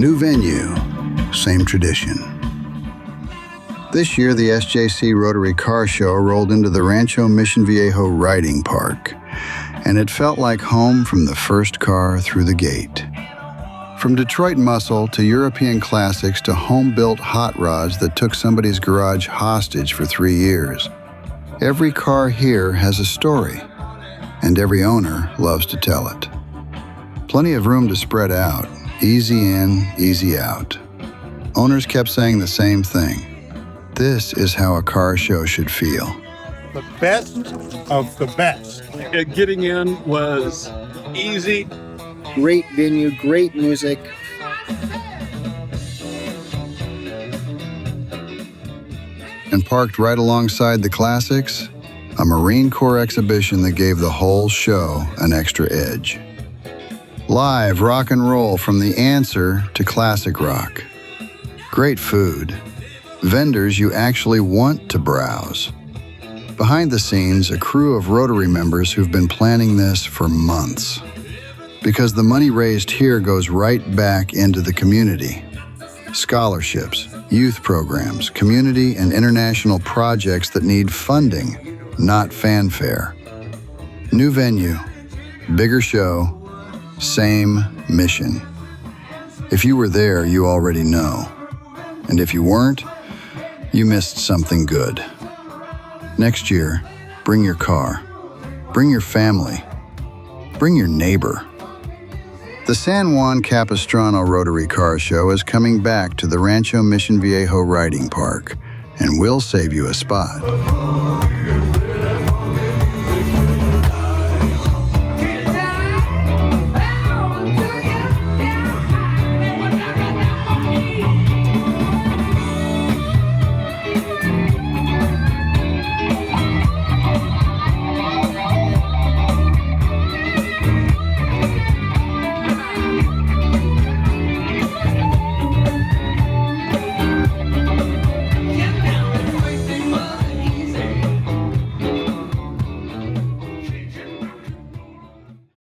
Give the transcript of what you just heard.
New venue, same tradition. This year, the SJC Rotary Car Show rolled into the Rancho Mission Viejo riding park, and it felt like home from the first car through the gate. From Detroit muscle to European classics to home-built hot rods that took somebody's garage hostage for 3 years, every car here has a story, and every owner loves to tell it. Plenty of room to spread out, easy in, easy out. Owners kept saying the same thing. This is how a car show should feel. The best of the best. Getting in was easy. Great venue, great music. And parked right alongside the classics, a Marine Corps exhibition that gave the whole show an extra edge. Live rock and roll from the answer to classic rock. Great food. Vendors you actually want to browse. Behind the scenes, a crew of Rotary members who've been planning this for months. Because the money raised here goes right back into the community. Scholarships, youth programs, community and international projects that need funding, not fanfare. New venue, bigger show, same mission. If you were there, you already know. And if you weren't, you missed something good. Next year, bring your car, bring your family, bring your neighbor. The San Juan Capistrano Rotary Car Show is coming back to the Rancho Mission Viejo Riding Park, and we'll save you a spot.